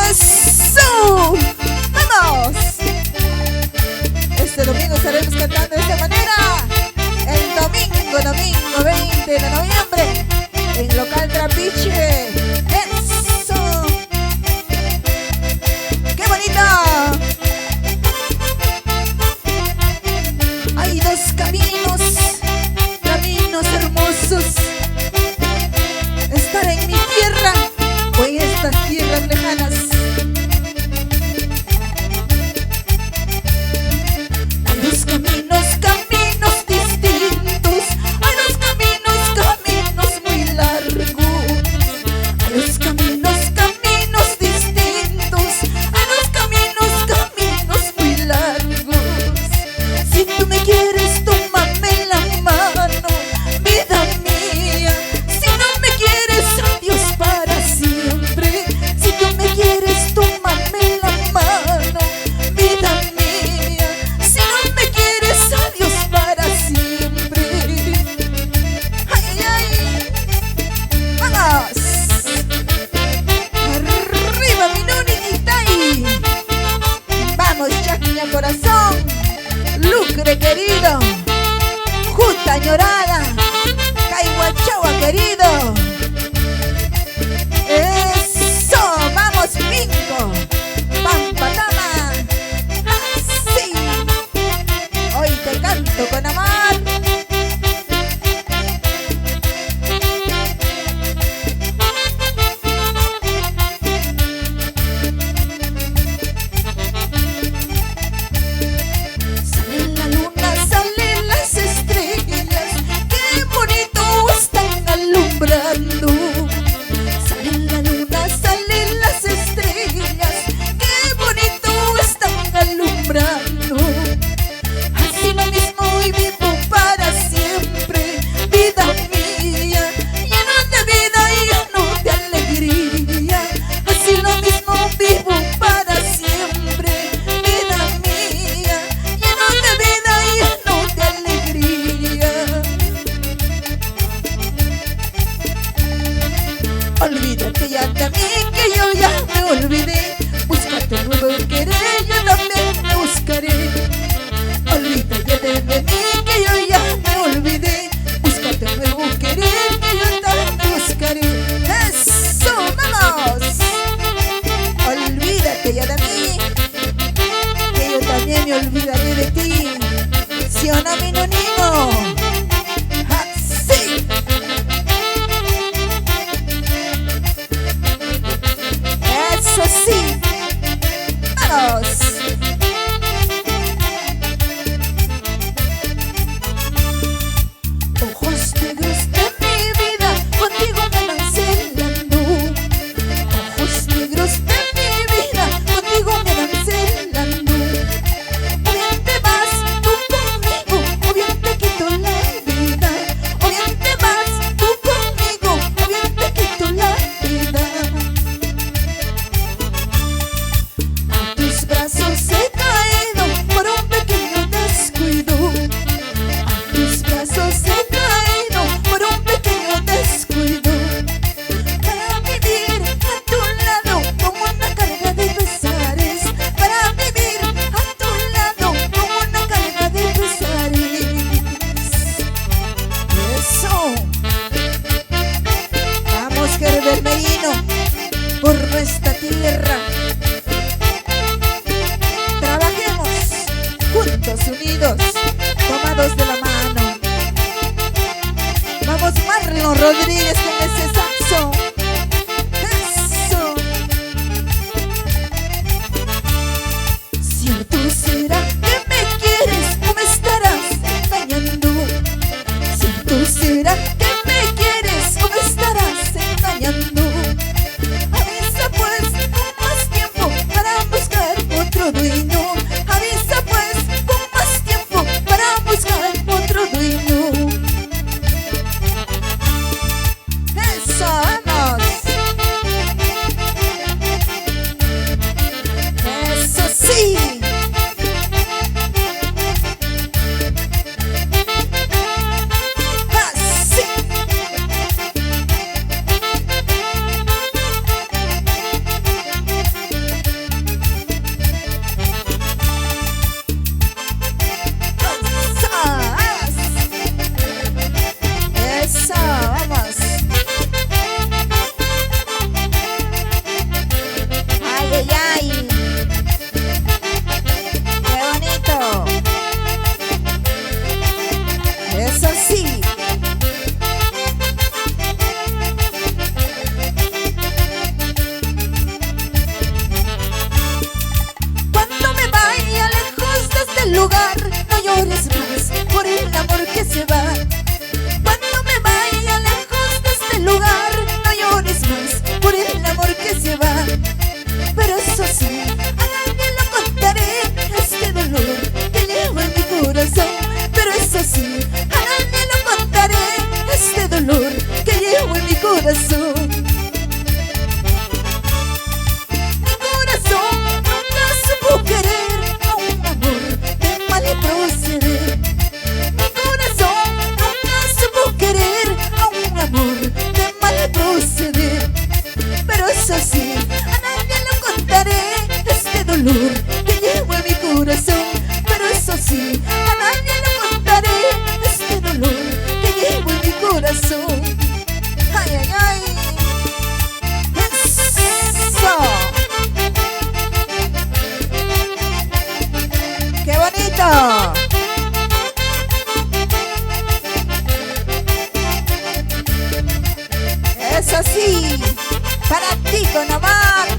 ¡Eso! ¡Vamos! Este domingo estaremos cantando de esta manera. El domingo 20 de noviembre, en local Trapiche. ¡Eso! ¡Qué bonito! Hay dos caminos, caminos hermosos. Estar en mi tierra o en estas tierras lejanas. Hay dos caminos, caminos distintos. Hay dos caminos, caminos muy largos. Hay dos caminos, caminos distintos. Hay dos caminos, caminos muy largos. Si tú me quieres, tómame la mano, vida mía. Si no me quieres, adiós para siempre. Si tú me quieres, tómame la mano, vida mía. Si no me quieres, adiós para siempre. ¡Ay, ay! ¡Vamos! ¡Arriba, mi Nunitay! ¡Vamos, Chaquiña corazón! Lucre querido, Juta añorada, Caihuachagua querido. Eso, vamos Pinco, Pampatama. Así, hoy te canto con amor. Sale la luna, salen las estrellas, qué bonito están alumbrando. Sale la luna, salen las estrellas, qué bonito están alumbrando. Así lo mismo y vivo para siempre, vida mía, lleno de vida y lleno de alegría. Así lo mismo vivo para siempre, vida mía, lleno de vida y lleno de alegría. Olvídate ya de mí, que yo ya me olvidé. Búscate un nuevo querer, yo también me buscaré. Olvídate de mí, que yo ya me olvidé. Búscate un nuevo querer, que yo también me buscaré. ¡Eso! ¡Vamos! Olvídate ya de mí, que yo también me olvidaré de ti. ¿Sí o no, mi nonino? ¡Así! ¡Eso sí! ¡Vamos! Ojos negros de mi vida, contigo me van celando. Ojos negros de mi vida, contigo me van celando. O bien te vas tú conmigo, o bien te quito la vida. O bien te vas tú conmigo, o bien te quito la vida. A tus brazos he caído por un pequeño descuido. A tus brazos he caído por un pequeño descuido. Para vivir a tu lado como una carga de pesares. Para vivir a tu lado como una carga de pesares. Eso. Vamos, Gerbermerino, por nuestra tierra. Trabajemos juntos, unidos, tomados de la mano. Vamos, Marlon Rodríguez con ese saxo. Eso. Cierto será que me quieres o me estarás engañando. Cierto será que me quieres o me estarás engañando. Avisa pues con más tiempo para buscar otro dueño. Avisa pues con más tiempo para buscar otro dueño. Eso. dolor que llevo en mi corazón. Pero eso sí, a nadie le contaré este dolor que llevo en mi corazón. Ay, ay, ay. Eso. ¡Qué bonito! Eso sí, para ti con amor.